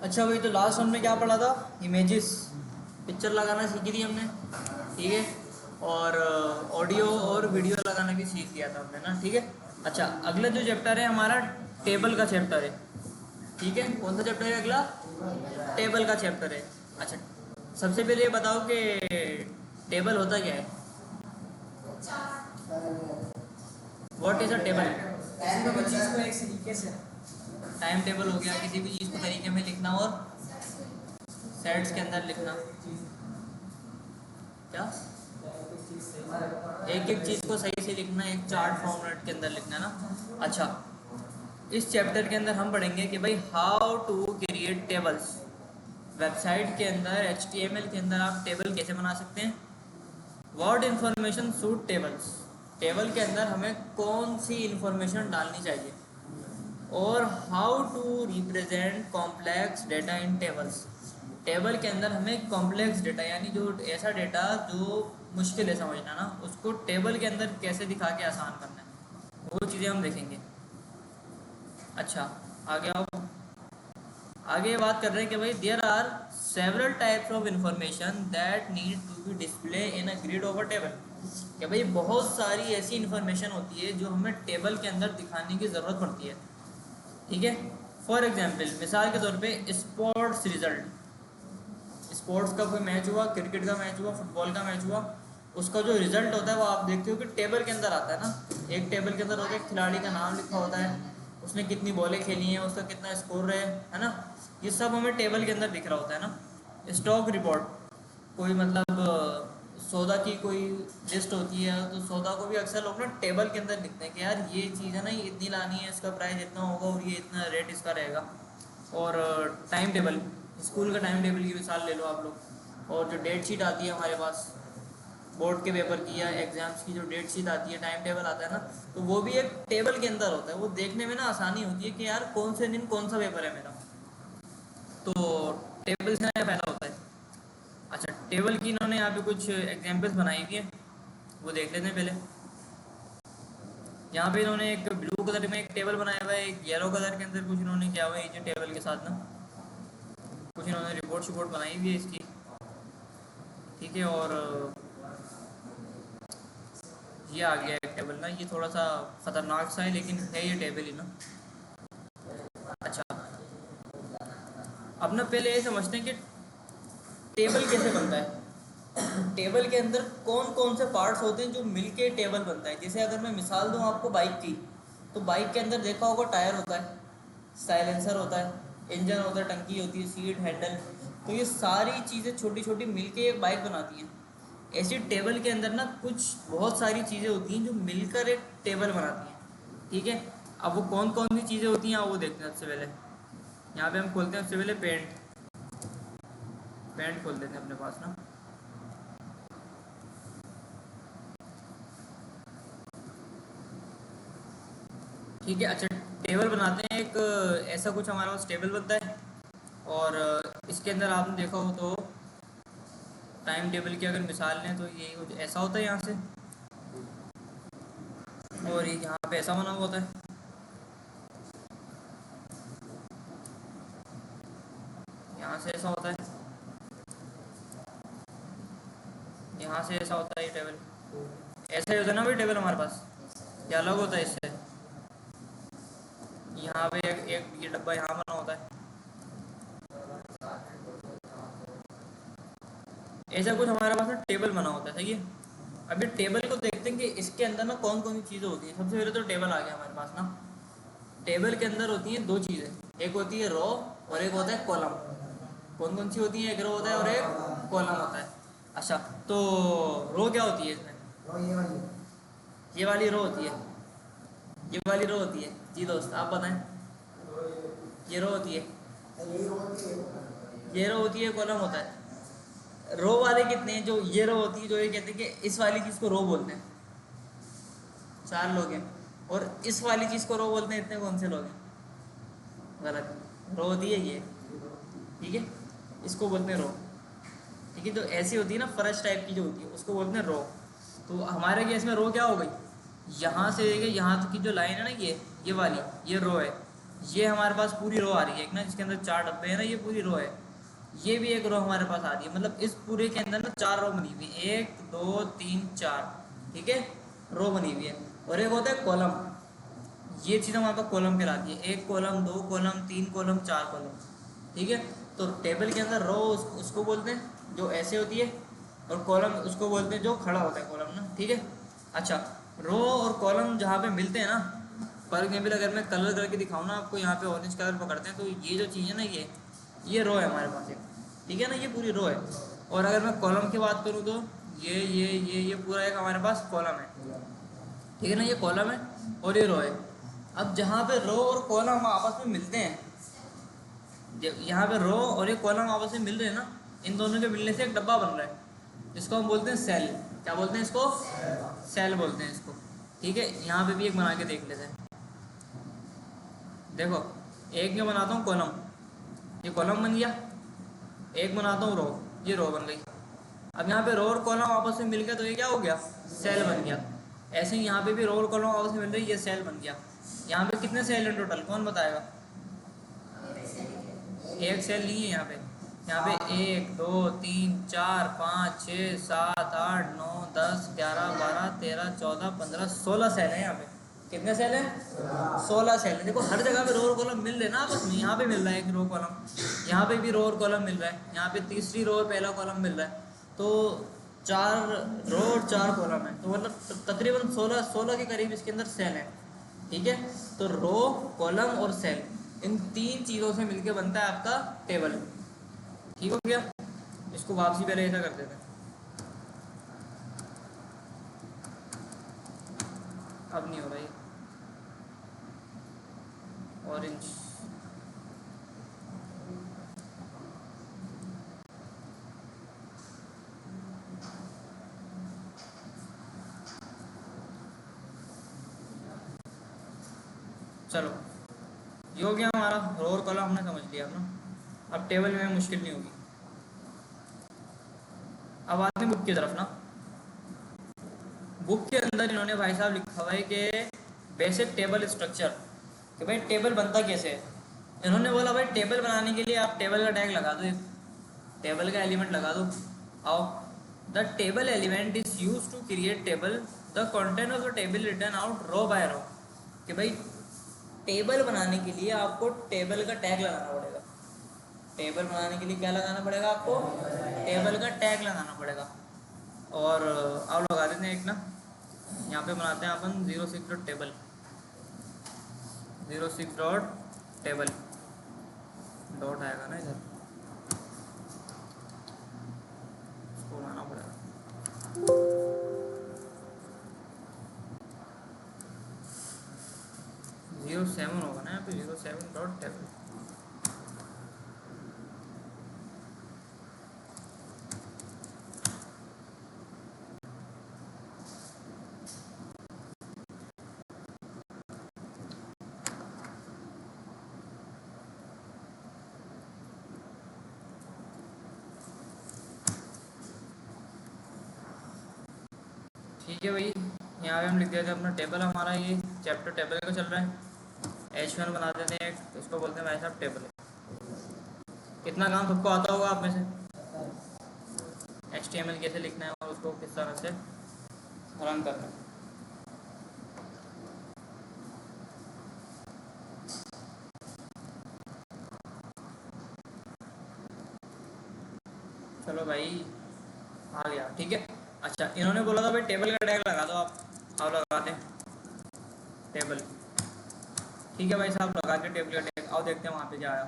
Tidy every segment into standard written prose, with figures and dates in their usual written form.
अच्छा भाई, तो लास्ट हमने क्या पढ़ा था? इमेजेस, पिक्चर लगाना सीखी थी हमने, ठीक है। और ऑडियो और वीडियो लगाना भी सीख लिया था हमने ना, ठीक है। अच्छा, अगला जो चैप्टर है हमारा टेबल का चैप्टर है, ठीक है। कौन सा चैप्टर है अगला? टेबल का चैप्टर है। अच्छा, सबसे पहले ये बताओ कि टेबल होता क्या है? What is a table? किसी भी चीज को एक तरीके से टाइम टेबल हो गया, किसी भी चीज़ को तरीके में लिखना और सेट्स के अंदर लिखना। क्या? एक एक चीज़ को सही से लिखना, एक चार्ट फॉर्मेट के अंदर लिखना ना। अच्छा, इस चैप्टर के अंदर हम पढ़ेंगे कि भाई how to create tables. Website के अंदर HTML के अंदर आप टेबल कैसे बना सकते हैं, what information suit tables, table के अंदर हमें कौन सी इंफॉर्मेशन डालनी चाहिए, और how to represent complex data in tables. Table के अंदर हमें कॉम्प्लेक्स डेटा यानी जो ऐसा डेटा जो मुश्किल है समझना ना, उसको टेबल के अंदर कैसे दिखा के आसान करना है, वो चीज़ें हम देखेंगे। अच्छा, आगे आओ। आगे बात कर रहे हैं कि भाई there are several types of information that need to be display in a grid or table. कि भाई बहुत सारी ऐसी इंफॉर्मेशन होती है जो हमें टेबल के अंदर दिखाने की ज़रूरत पड़ती है, ठीक है। फॉर एग्जाम्पल, मिसाल के तौर पे स्पोर्ट्स रिजल्ट, स्पोर्ट्स का कोई मैच हुआ, क्रिकेट का मैच हुआ, फुटबॉल का मैच हुआ, उसका जो रिजल्ट होता है वो आप देखते हो कि टेबल के अंदर आता है ना। एक टेबल के अंदर होता है, खिलाड़ी का नाम लिखा होता है, उसने कितनी बॉलें खेली हैं, उसका कितना स्कोर है ना। ये सब हमें टेबल के अंदर दिख रहा होता है ना। स्टॉक रिपोर्ट, कोई मतलब सौदा की कोई लिस्ट होती है, तो सौदा को भी अक्सर लोग ना टेबल के अंदर लिखते हैं कि यार ये चीज़ है ना, ये इतनी लानी है, इसका प्राइस इतना होगा और ये इतना रेट इसका रहेगा। और टाइम टेबल, स्कूल का टाइम टेबल की मिसाल ले लो आप लोग, और जो डेट शीट आती है हमारे पास बोर्ड के पेपर की या एग्ज़ाम्स की, जो डेट शीट आती है, टाइम टेबल आता है ना, तो वो भी एक टेबल के अंदर होता है। वो देखने में ना आसानी होती है कि यार कौन से दिन कौन सा पेपर है मेरा, तो टेबल से नया पैदा होता है। अच्छा, टेबल की इन्होंने यहाँ पे कुछ एग्जांपल्स बनाई हुई है, वो देख लेते हैं पहले। यहाँ पे इन्होंने एक ब्लू कलर में एक टेबल बनाया हुआ है, एक येलो कलर के अंदर कुछ इन्होंने किया हुआ है ये टेबल के साथ ना, कुछ इन्होंने रिपोर्ट शिपोर्ट बनाई हुई है इसकी, ठीक है। और ये आ गया एक टेबल ना, ये थोड़ा सा ख़तरनाक सा है लेकिन है ये टेबल ही ना। अच्छा, अब ना पहले ये समझते हैं कि टेबल कैसे बनता है। टेबल के अंदर कौन कौन से पार्ट्स होते हैं जो मिलके टेबल बनता है। जैसे अगर मैं मिसाल दूं आपको बाइक की, तो बाइक के अंदर देखा होगा टायर होता है, साइलेंसर होता है, इंजन होता है, टंकी होती है, सीट, हैंडल। तो ये सारी चीज़ें छोटी छोटी मिलके एक बाइक बनाती हैं। ऐसी टेबल के अंदर ना कुछ बहुत सारी चीज़ें होती हैं जो मिलकर एक टेबल बनाती हैं, ठीक है। अब वो कौन कौन सी चीज़ें होती हैं वो देखते हैं। सबसे पहले यहाँ पे हम खोलते हैं, सबसे पहले पेंट खोल देते हैं अपने पास ना। ठीक है। अच्छा, टेबल बनाते हैं एक, ऐसा कुछ हमारे पास टेबल बनता है, और इसके अंदर आपने देखा हो तो टाइम टेबल की अगर मिसाल लें तो ये कुछ ऐसा होता है यहाँ से, और ये यहाँ पे ऐसा बना हुआ होता है, यहाँ से ऐसा होता है, यहाँ से ऐसा होता है। ये टेबल ऐसा ही होता है ना भाई टेबल हमारे पास, क्या अलग होता है इससे? यहाँ पे एक ये डब्बा यहाँ बना होता है, ऐसा कुछ हमारे पास ना टेबल बना होता है, सही है। अभी टेबल को देखते हैं कि इसके अंदर ना कौन कौन सी चीज़ें होती हैं। सबसे पहले तो टेबल आ गया हमारे पास ना। टेबल के अंदर होती हैं दो चीज़ें, एक होती है रो और एक होता है कॉलम। कौन कौन सी होती है? एक रो होता है और एक कॉलम होता है। अच्छा, तो रो क्या होती है इसमें? ये वाली रो होती है, ये वाली रो होती है जी दोस्त, आप बताएं। ये रो होती है, ये रो होती है, कॉलम होता है। रो वाले कितने हैं? जो ये रो होती है, जो ये कहते हैं कि इस वाली चीज़ को रो बोलते हैं, 4 लोग हैं। और इस वाली चीज़ को रो बोलते हैं, इतने कौन से लोग हैं? गलत, रो होती है ये, ठीक है, इसको बोलते हैं रो, ठीक है। तो ऐसी होती है ना फर्श टाइप की जो होती है, उसको बोलते हैं रो। तो हमारे केस में रो क्या हो गई? यहाँ से लेके यहाँ तक की जो लाइन है ना, ये वाली ये रो है, ये हमारे पास पूरी रो आ रही है एक ना, जिसके अंदर 4 डब्बे हैं ना, ये पूरी रो है। ये भी एक रो हमारे पास आ रही है, मतलब इस पूरे के अंदर ना 4 रो बनी हुई है, 1 2 3 4, ठीक है, रो बनी हुई है। और एक होता है कॉलम, ये चीज़ हमारे पास कॉलम कहलाती है, 1 कॉलम 2 कॉलम 3 कॉलम 4 कॉलम, ठीक है। तो टेबल के अंदर रो उसको बोलते हैं जो ऐसे होती है, और कॉलम उसको बोलते हैं जो खड़ा होता है कॉलम ना, ठीक है। अच्छा, रो और कॉलम जहाँ पे मिलते हैं ना, फॉर एग्जाम्पल अगर मैं कलर करके दिखाऊँ ना आपको, यहाँ पे ऑरेंज कलर पकड़ते हैं, तो ये जो चीज़ है ना, ये रो है हमारे पास एक, ठीक है ना, ये पूरी रो है। और अगर मैं कॉलम की बात करूँ तो ये पूरा एक हमारे पास कॉलम है, ठीक है ना, ये कॉलम है और ये रो है। अब जहाँ पे रो और कॉलम आपस में मिलते हैं, यहाँ पे रो और ये कॉलम आपस में मिल रहे हैं ना, इन दोनों के मिलने से एक डब्बा बन रहा है, जिसको हम बोलते हैं सेल। क्या बोलते हैं इसको? सेल बोलते हैं इसको, ठीक है। यहाँ पे भी एक बना के देख लेते हैं। देखो, एक में बनाता हूँ कॉलम, ये कॉलम बन गया, एक बनाता हूँ रो, ये रो बन गई। अब यहाँ पे रो और कॉलम आपस में मिल गया तो ये क्या हो गया? सेल बन गया। ऐसे ही यहाँ पे भी रो और कॉलम आपस में मिल रही, ये सेल बन गया। यहाँ पे कितने सेल हैं टोटल, कौन बताएगा? एक सेल नहीं है यहाँ पे, यहाँ पे 1 2 3 4 5 6 7 8 9 10 11 12 13 14 15 16 सेल है यहाँ पे। कितने सेल हैं? 16 सेल है। देखो हर जगह पे रो और कॉलम मिल रहे ना आपस में, यहाँ पे मिल रहा है एक रो कॉलम, यहाँ पे भी रो और कॉलम मिल रहा है, यहाँ पे तीसरी रो और पहला कॉलम मिल रहा है, तो 4 रो और 4 कॉलम है, तो मतलब तकरीबन 16 के करीब इसके अंदर सेल है, ठीक है। तो रो, कॉलम और सेल, इन 3 चीज़ों से मिलके बनता है आपका टेबल, ठीक हो गया। इसको वापसी पहले ऐसा कर देते हैं, अब नहीं हो रहा ये ऑरेंज। चलो, ये हो गया हमारा रो और कॉलम, हमने समझ लिया ना। अब टेबल में मुश्किल नहीं होगी। अब आते हैं बुक की तरफ ना। बुक के अंदर इन्होंने भाई साहब लिखा हुआ है कि बेसिक टेबल स्ट्रक्चर, कि भाई टेबल बनता कैसे है। इन्होंने बोला भाई टेबल बनाने के लिए आप टेबल का टैग लगा दो, टेबल का एलिमेंट लगा दो। आओ, the table element is use to create table, the content of the table return out row by row. कि भाई टेबल बनाने के लिए आपको टेबल का टैग लगाना पड़ेगा। टेबल बनाने के लिए क्या लगाना पड़ेगा आपको? टेबल का टैग लगाना पड़ेगा। और अब लगा देते हैं एक ना, यहाँ पे बनाते हैं अपन 06 dot table, 06 dot table, dot आएगा ना इधर, इसको बनाना पड़ेगा। 07 होगा ना यहाँ पे, 07 डॉट टेबल। ठीक है भाई, यहाँ पे हम लिख देते हैं अपना टेबल, हमारा ये चैप्टर टेबल का चल रहा है। H1 बना देते हैं एक, इसको बोलते हैं भाई साहब टेबल। कितना काम सबको आता होगा आप में से, HTML कैसे लिखना है और उसको किस तरह से रन करना है। चलो भाई, आ गया, ठीक है। अच्छा, इन्होंने बोला था भाई टेबल का टैग लगा दो आप, अब लगा दें टेबल। ठीक है भाई साहब, लगा के टेबल का टैग, आओ देखते हैं वहाँ पे क्या आया।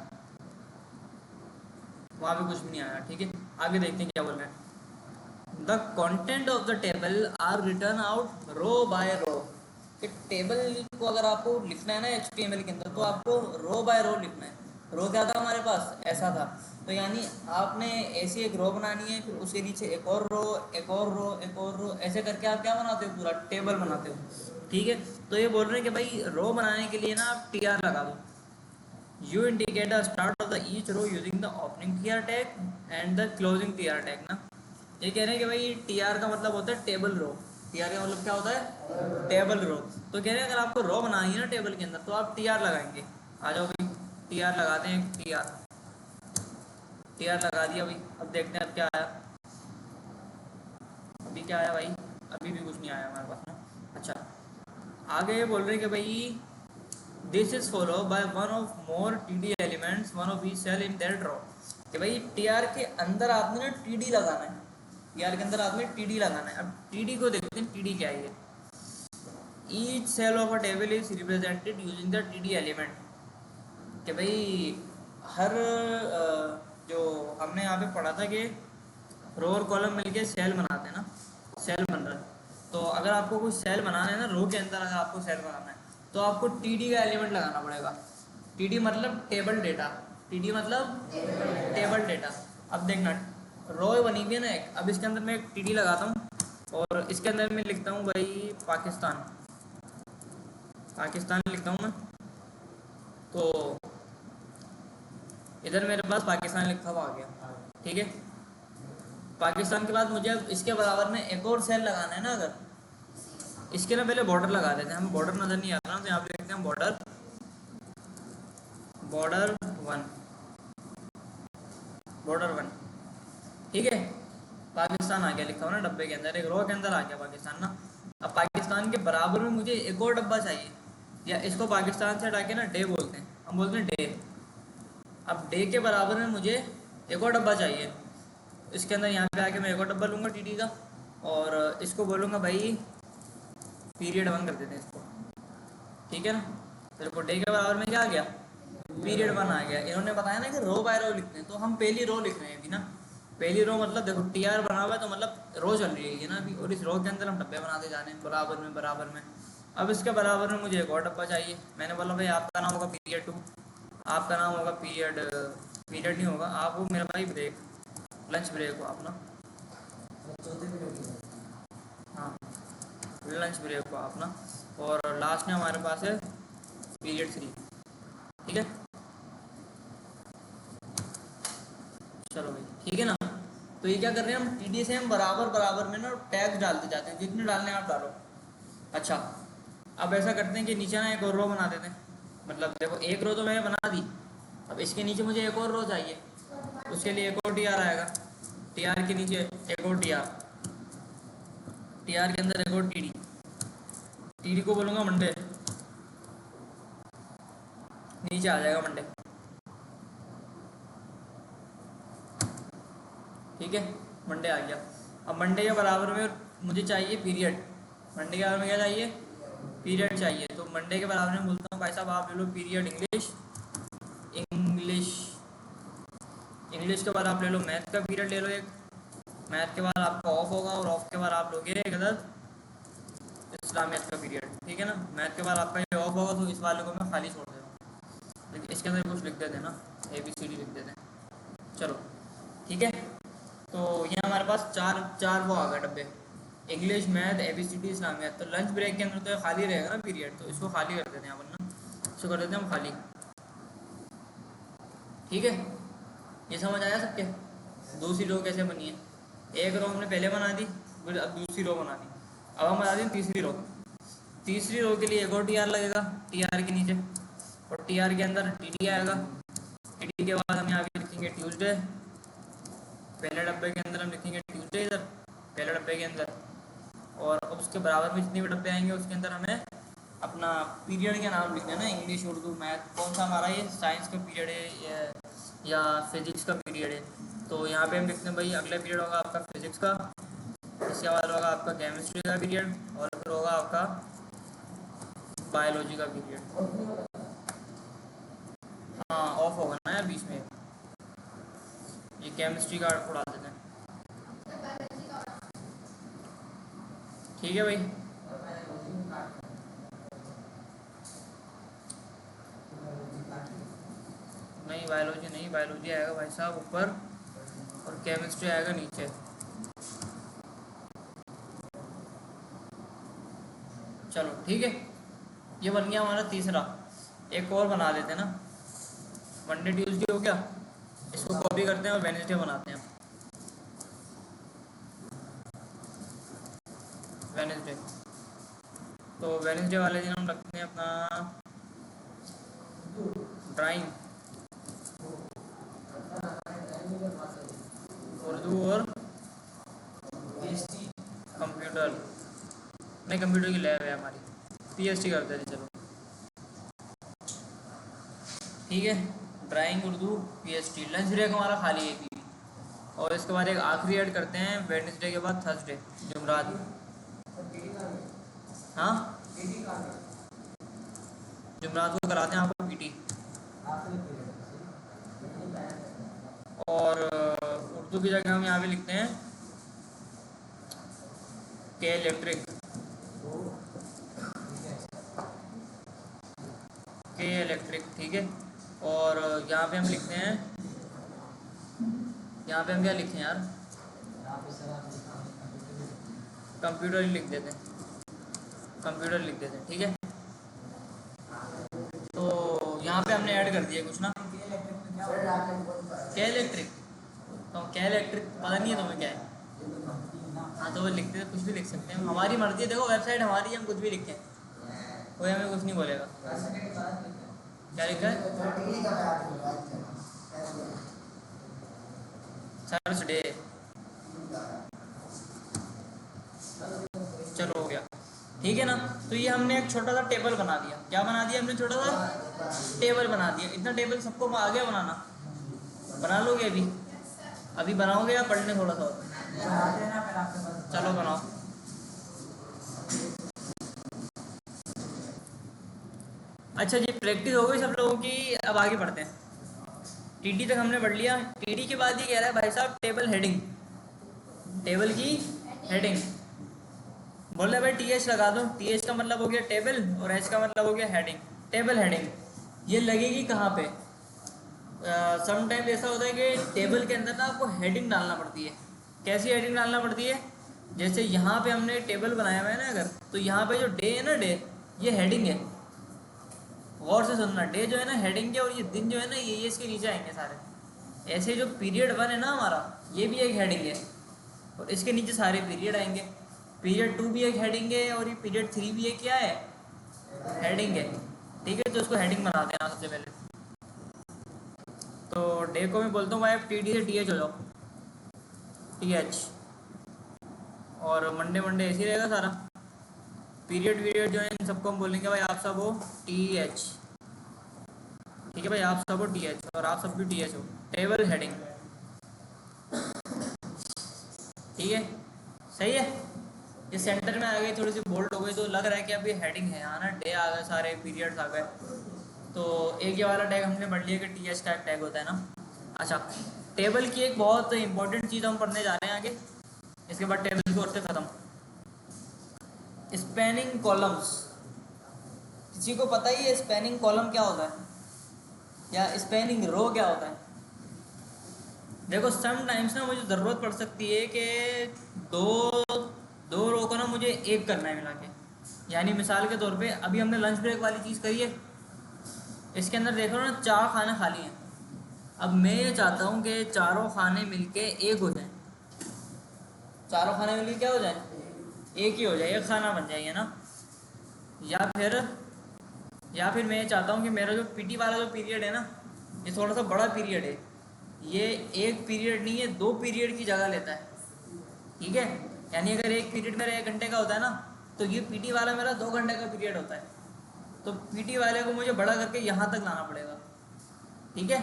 वहाँ पे कुछ भी नहीं आया, ठीक है। आगे देखते हैं क्या बोल रहे हैं। The content of the table are return out row by row. कि टेबल को अगर आपको लिखना है ना HTML के अंदर, तो आपको रो बाय रो लिखना है। रो क्या था हमारे पास, ऐसा था, तो यानी आपने ऐसी एक रो बनानी है, फिर उसके नीचे एक और रो, एक और रो, एक और रो, ऐसे करके आप क्या बनाते हो, पूरा टेबल बनाते हो, ठीक है। तो ये बोल रहे हैं कि भाई रो बनाने के लिए ना आप TR लगा दो। You indicate the start of the each row using the opening TR tag and the closing TR tag ना। ये कह रहे हैं कि भाई TR का मतलब होता है टेबल रो, TR का मतलब क्या होता है, टेबल रो। तो कह रहे हैं अगर आपको रो बनानी है ना टेबल के अंदर, तो आप TR लगाएंगे। आ जाओ भाई, टी आर लगाते हैं, टी आर, टी आर लगा दिया भाई। अब देखते हैं अब क्या आया। अभी क्या आया भाई? अभी भी कुछ नहीं आया हमारे पास ना। अच्छा, आगे बोल रहे हैं कि भाई this is follow by one of more T D elements one of each cell in that row. कि भाई टी आर के अंदर आपने ना टी डी लगाना है, टी आर के अंदर आपने टी डी लगाना है। अब टी डी को देखते हैं, टी डी क्या है। Each cell of a table is represented using the T D element. कि भाई हर जो हमने यहाँ पे पढ़ा था कि रो और कॉलम मिलके सेल बनाते हैं ना, सेल बन रहा है। तो अगर आपको कुछ सेल बनाना है ना, रो के अंदर अगर आपको सेल बनाना है तो आपको टीडी का एलिमेंट लगाना पड़ेगा। टीडी मतलब टेबल डेटा, टीडी मतलब टेबल डेटा। अब देखना, रो बनी हुई है ना एक, अब इसके अंदर मैं एक टीडी लगाता हूँ और इसके अंदर मैं लिखता हूँ भाई पाकिस्तान, पाकिस्तान लिखता हूँ मैं। तो इधर मेरे पास पाकिस्तान लिखा हुआ आ गया, ठीक है। पाकिस्तान के बाद मुझे अब इसके बराबर में एक और सेल लगाना है ना, अगर इसके ना पहले बॉर्डर लगा देते हैं, हमें बॉर्डर नज़र नहीं आ रहा तो यहाँ पे लिखते हैं बॉर्डर, बॉर्डर 1, बॉर्डर 1, ठीक है। पाकिस्तान आ गया लिखा हुआ ना डब्बे के अंदर, एक रो के अंदर आ गया पाकिस्तान ना। अब पाकिस्तान के बराबर में मुझे एक और डब्बा चाहिए, या इसको पाकिस्तान से हटा के ना डे बोलते हैं, हम बोलते हैं डे। अब डे के बराबर में मुझे एक और डब्बा चाहिए, इसके अंदर यहाँ पे आके मैं एक और डब्बा लूँगा टीडी का, और इसको बोलूँगा भाई पीरियड 1 कर देते हैं इसको, ठीक है ना। तो डे के बराबर में क्या आ गया, पीरियड 1 आ गया। इन्होंने बताया ना कि रो बाय रो लिखते हैं, तो हम पहली रो लिख रहे हैं अभी ना। पहली रो मतलब देखो टी आर बना हुआ है तो मतलब रो चल रही है ना अभी, और इस रो के अंदर हम डब्बे बनाते जा रहे हैं बराबर में बराबर में। अब इसके बराबर में मुझे एक और डब्बा चाहिए। मैंने बोला भाई आपका नाम होगा पीरियड 2, आपका नाम होगा पीरियड, पीरियड नहीं होगा आप, वो मेरा भाई ब्रेक, लंच ब्रेक हो आप ना, चौथे पीरियड हाँ लंच ब्रेक हो आप ना। और लास्ट में हमारे पास है पीरियड 3, ठीक है। चलो भाई ठीक है ना। तो ये क्या कर रहे हैं हम, टीडी से हम बराबर बराबर में ना टैग डालते जाते हैं, जितने डालने आप डालो। अच्छा, अब ऐसा करते हैं कि नीचे ना एक और रो बना देते हैं। मतलब देखो एक रो तो मैंने बना दी, अब इसके नीचे मुझे एक और रो चाहिए, उसके लिए एक और टी आर आएगा, टी आर के नीचे एक और टी आर, टी आर के अंदर एक और टी डी, टी डी को बोलूँगा मंडे, नीचे आ जाएगा मंडे, ठीक है। मंडे आ गया। अब मंडे के बराबर में मुझे चाहिए पीरियड, मंडे के बराबर में क्या चाहिए, पीरियड चाहिए। तो मंडे के बराबर में बोलता हूँ भाई साहब आप ले लो पीरियड इंग्लिश, इंग्लिश, इंग्लिश के बाद आप ले लो मैथ का पीरियड ले लो एक, मैथ के बाद आपका ऑफ होगा, और ऑफ के बाद आप लोगे एक अदर इस्लामियत का पीरियड, ठीक है ना। मैथ के बाद आपका ये ऑफ होगा, तो इस वाले को मैं खाली छोड़ देता हूँ, लेकिन इसके अंदर कुछ लिख देते हैं ना, ABCD लिख देते हैं। चलो ठीक है। तो ये हमारे पास चार वो आ गए डब्बे, इंग्लिश मैथ ABCD इस्लामियत। तो लंच ब्रेक के अंदर तो खाली रहेगा ना पीरियड, तो इसको खाली कर देते हैं अपन ना, इसको कर देते हैं हम खाली, ठीक है। ये समझ आया सबके, दूसरी रो कैसे बनी है। एक रो हमने पहले बना दी, फिर अब दूसरी रो बना दी, अब हम बना दी तीसरी रो। तीसरी रो के लिए एक और टी आर लगेगा टी आर के नीचे, और टी आर के अंदर टी डी आएगा। टी डी के बाद हम यहाँ पे लिखेंगे ट्यूसडे, पहले डब्बे के अंदर हम लिखेंगे ट्यूसडे इधर पहले डब्बे के अंदर, और अब उसके बराबर में जितने भी डब्बे आएंगे उसके अंदर हमें अपना पीरियड के नाम लिखना है ना, इंग्लिश उर्दू मैथ, कौन सा हमारा ये साइंस का पीरियड है या फिजिक्स का पीरियड है। तो यहाँ पे हम लिखते हैं भाई अगला पीरियड होगा आपका फिजिक्स का, इसके बाद होगा आपका केमिस्ट्री का पीरियड, और फिर होगा आपका बायोलॉजी का पीरियड। हाँ ऑफ होगा ना यार बीच में, ये केमिस्ट्री का उड़ा देते हैं, ठीक है भाई। नहीं बायोलॉजी नहीं, बायोलॉजी आएगा भाई साहब ऊपर, और केमिस्ट्री आएगा नीचे। चलो ठीक है, ये बन गया हमारा तीसरा। एक और बना देते हैं ना, मंडे ट्यूसडे हो गया, इसको कॉपी करते हैं और वेडनेसडे बनाते हैं वेडनेसडे। तो वेडनेसडे वाले दिन हम रखते हैं अपना ड्राइंग उर्दू और कंप्यूटर, नहीं कंप्यूटर की लैब है हमारी, पीएचडी करते हैं चलो ठीक है। Drawing Urdu PhD. Lunch break हमारा खाली है भी, और इसके बाद एक आखिरी ऐड करते हैं वेडनेसडे के बाद थर्सडे, जुमरात। हाँ जुमरात को कराते हैं आपको पीटी। और उर्दू की जगह हम यहाँ पे लिखते हैं के इलेक्ट्रिक, के इलेक्ट्रिक ठीक है। और यहाँ पे हम लिखते हैं, यहाँ पे हम क्या लिखते हैं यार, कंप्यूटर ही लिख देते हैं, कंप्यूटर लिख देते हैं ठीक है। तो यहाँ पे हमने ऐड कर दिया कुछ ना, क्या इलेक्ट्रिक, तो क्या इलेक्ट्रिक पता नहीं है तुम्हें क्या है। हाँ तो वो लिखते हैं, कुछ भी लिख सकते हैं, हमारी मर्जी है। देखो वेबसाइट हमारी है, हम कुछ भी लिखें, कोई हमें कुछ नहीं बोलेगा। क्या लिखा है, थर्सडे, चलो हो गया ठीक है ना। तो ये हमने एक छोटा सा टेबल बना दिया। क्या बना दिया हमने, छोटा सा टेबल बना दिया। इतना टेबल सबको आ गया बनाना, बना लोगे अभी, अभी बनाओगे या पढ़ने थोड़ा सा और? चलो बनाओ। अच्छा जी प्रैक्टिस हो गई सब लोगों की, अब आगे बढ़ते हैं। टीडी तक हमने पढ़ लिया। टीडी के बाद ये कह रहा है भाई साहब टेबल हेडिंग, टेबल की हेडिंग। बोल रहे भाई टीएच लगा दो, टीएच का मतलब हो गया टेबल और एच का मतलब हो गया हेडिंग। टेबल हेडिंग ये लगेगी कहाँ पे, समटाइम ऐसा होता है कि टेबल के अंदर ना आपको हेडिंग डालना पड़ती है। कैसी हेडिंग डालना पड़ती है, जैसे यहाँ पे हमने टेबल बनाया हुआ है ना अगर, तो यहाँ पे जो डे है ना, डे ये हेडिंग है, गौर से सुनना। डे जो है ना हेडिंग है, और ये दिन जो है ना ये इसके नीचे आएंगे सारे। ऐसे जो पीरियड 1 है ना हमारा, ये भी एक हेडिंग है, और इसके नीचे सारे पीरियड आएंगे। पीरियड 2 भी एक हेडिंग है, और ये पीरियड 3 भी एक क्या है, हेडिंग है ठीक है। तो इसको हेडिंग बनाते हैं सबसे पहले। तो डे को मैं बोलता हूँ भाई आप टी डी से टी एच हो जाओ, टी एच। और मंडे मंडे ऐसे ही रहेगा सारा। पीरियड वीरियड जो है इन सबको हम बोलेंगे भाई आप सब हो टी एच, ठीक है भाई आप सब हो टी एच, और आप सब भी टी एच हो। टेबल हेडिंग ठीक है, सही है। ये सेंटर में आ गई, थोड़ी सी बोल्ड हो गई तो लग रहा है कि अब ये हेडिंग है यहाँ ना। डे आ गए, सारे पीरियड्स आ गए। तो एक ये वाला टैग हमने पढ़ लिया कि टी एच का टैग होता है ना। अच्छा टेबल की एक बहुत इंपॉर्टेंट चीज़ हम पढ़ने जा रहे हैं आगे, इसके बाद टेबल की ओर से ख़त्म। स्पैनिंग कॉलम्स, किसी को पता ही है स्पैनिंग कॉलम क्या होता है, या स्पैनिंग रो क्या होता है? देखो समटाइम्स ना मुझे ज़रूरत पड़ सकती है कि दो रो को ना मुझे एक करना है मिला के। यानी मिसाल के तौर पे अभी हमने लंच ब्रेक वाली चीज़ करी है, इसके अंदर देखो ना 4 खाने खाली हैं। अब मैं ये चाहता हूँ कि चारों खाने मिलके एक हो जाएं, चारों खाने मिलके क्या हो जाए, एक ही हो जाए, एक खाना बन जाए ना। या फिर मैं ये चाहता हूँ कि मेरा जो पीटी वाला जो पीरियड है ना, ये थोड़ा सा बड़ा पीरियड है, ये एक पीरियड नहीं है 2 पीरियड की जगह लेता है, ठीक है। यानी अगर एक पीरियड मेरा 1 घंटे का होता है ना, तो ये पीटी वाला मेरा 2 घंटे का पीरियड होता है। तो पीटी वाले को मुझे बड़ा करके यहाँ तक लाना पड़ेगा, ठीक है।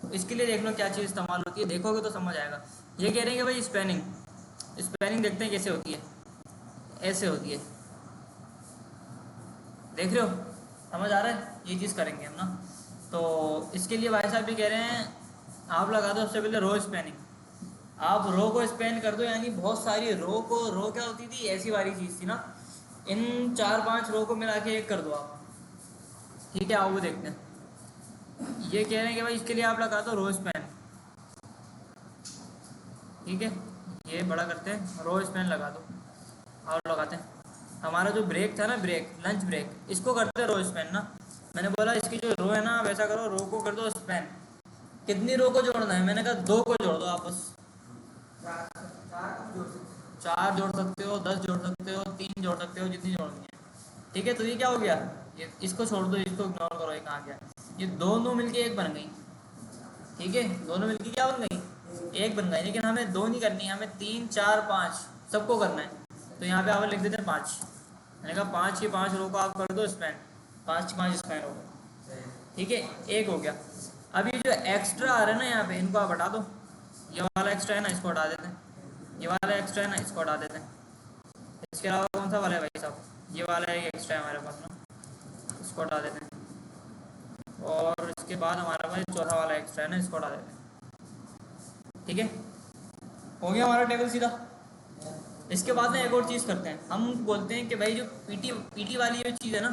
तो इसके लिए देख लो क्या चीज़ इस्तेमाल होती है, देखोगे तो समझ आएगा। ये कह रहे हैं कि भाई स्पैनिंग, स्पैनिंग देखते हैं कैसे होती है, ऐसे होती है, देख रहे हो, समझ आ रहा है। ये चीज़ करेंगे हम ना। तो इसके लिए भाई साहब भी कह रहे हैं आप लगा दो सबसे पहले रो स्पैनिंग। आप रो को स्पैन कर दो, यानी बहुत सारी रो को, रो क्या होती थी, ऐसी वाली चीज़ थी ना, इन 4-5 रो को मिला के एक कर दो आप, ठीक है। आओ वो देखते हैं। ये कह रहे हैं कि भाई इसके लिए आप लगा दो रो स्पैन, ठीक है। ये बड़ा करते हैं, रो स्पैन लगा दो, और लगाते हैं। हमारा जो ब्रेक था ना, ब्रेक लंच ब्रेक, इसको करते हैं रो स्पैन ना। मैंने बोला इसकी जो रो है ना, वैसा करो, रो को कर दो स्पैन। कितनी रो को जोड़ना है, मैंने कहा 2 को जोड़ दो आप बस। 4 जोड़ सकते हो, 10 जोड़ सकते हो, 3 जोड़ सकते हो, जितनी जोड़नी है, ठीक है। तो ये क्या हो गया, ये इसको छोड़ दो, इसको इग्नोर करो, ये कहाँ गया। ये दोनों मिलके एक बन गई, ठीक है, दोनों मिलके क्या बन गई, एक बन गई। लेकिन हमें दो नहीं करनी है, हमें 3 4 5 सबको करना है। तो यहाँ पे आप लिख देते हैं 5। मैंने कहा 5 की 5 रो को आप कर दो स्पैन, 5 की 5 स्पैन हो गए, ठीक है, एक हो गया। अब ये जो एक्स्ट्रा आ रहा है ना यहाँ पे, इनको आप हटा दो। ये वाला एक्स्ट्रा है ना, इसको हटा देते हैं। ये वाला एक्स्ट्रा है ना, इसको हटा देते हैं। इसके अलावा कौन सा वाला है भाई साहब, ये वाला है, एक्स्ट्रा है हमारे पास ना, इसको हटा देते हैं। और इसके बाद हमारे पास चौथा वाला एक्स्ट्रा है ना, इसको हटा देते हैं, ठीक है, हो गया हमारा टेबल सीधा। इसके बाद में एक और चीज़ करते हैं, हम बोलते हैं कि भाई जो पीटी वाली जो चीज़ है ना,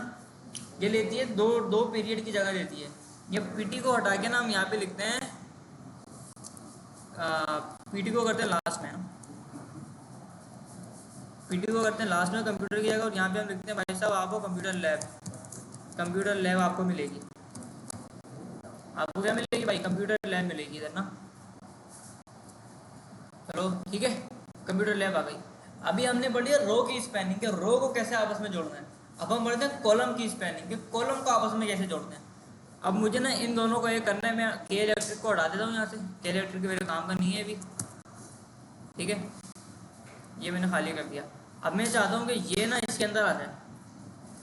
ये लेती है दो पीरियड की जगह लेती है। ये पीटी को हटा के ना हम यहाँ पे लिखते हैं, पीटी को करते हैं लास्ट में ना, पीटी को करते हैं लास्ट में कंप्यूटर की जगह। और यहाँ पे हम लिखते हैं भाई साहब आपको कंप्यूटर लैब आपको मिलेगी। आपको क्या मिलेगी भाई, कंप्यूटर लैब मिलेगी इधर ना। चलो ठीक है, कंप्यूटर लैब आ गई। अभी हमने पढ़ी है रो की स्पैनिंग, के रो को कैसे आपस में जोड़ना है। अब हम पढ़ते हैं कॉलम की स्पैनिंग, के कॉलम को आपस में कैसे जोड़ते हैं। अब मुझे ना इन दोनों को ये करना है, मैं के इलेक्ट्रिक को हटा देता हूँ यहाँ से, के इलेक्ट्रिक मेरे काम का नहीं है अभी, ठीक है, ये मैंने खाली कर दिया। अब मैं चाहता हूँ कि ये ना इसके अंदर आ जाए,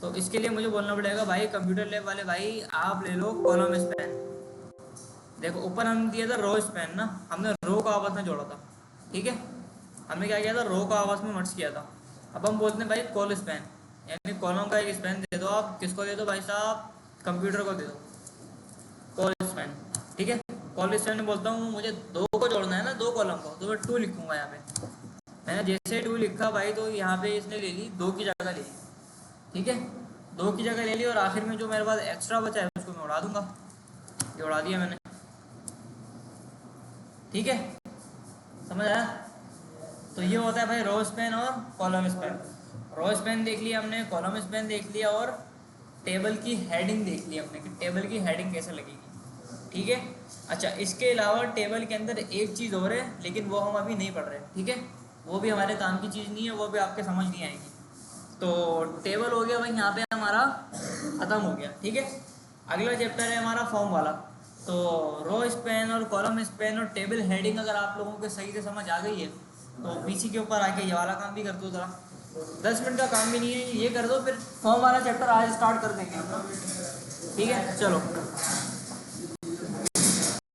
तो इसके लिए मुझे बोलना पड़ेगा भाई कंप्यूटर लैब वाले भाई आप ले लो कॉलम स्पैन। देखो ऊपर हम दिया था रो स्पैन ना, हमने रो को आपस में जोड़ा था, ठीक है, हमने क्या किया था, रो को आपस में मर्ज किया था। अब हम बोलते हैं भाई कॉल स्पैन, यानी कॉलम का एक स्पैन दे दो आप, किसको दे दो भाई साहब, कंप्यूटर को दे दो कॉल स्पैन, ठीक है। कॉल स्पैन में बोलता हूँ मुझे दो को जोड़ना है ना, दो कॉलम को, तो मैं 2 लिखूंगा यहाँ पे। मैंने जैसे 2 लिखा भाई, तो यहाँ पे इसने ले ली 2 की जगह ले ली, ठीक है, 2 की जगह ले ली। और आखिर में जो मेरे पास एक्स्ट्रा बचा है उसको मैं उड़ा दूंगा, ये उड़ा दिया मैंने, ठीक है, समझ आया। तो ये होता है भाई रो स्पैन और कॉलम स्पैन। रो स्पैन देख लिया हमने, कॉलम स्पैन देख लिया, और टेबल की हेडिंग देख ली हमने कि टेबल की हेडिंग कैसे लगेगी, ठीक है। अच्छा, इसके अलावा टेबल के अंदर एक चीज़ और है, लेकिन वो हम अभी नहीं पढ़ रहे, ठीक है, वो भी हमारे काम की चीज़ नहीं है, वो भी आपके समझ नहीं आएगी। तो टेबल हो गया भाई यहाँ पे हमारा ख़त्म हो गया, ठीक है। अगला चैप्टर है हमारा फॉर्म वाला। तो रो स्पैन और कॉलम स्पैन और टेबल हेडिंग अगर आप लोगों को सही से समझ आ गई है, तो पीसी के ऊपर आके ये वाला काम भी कर दो ज़रा, 10 मिनट का काम भी नहीं है, ये कर दो, फिर फॉर्म वाला चैप्टर आज स्टार्ट कर देंगे, ठीक है, चलो।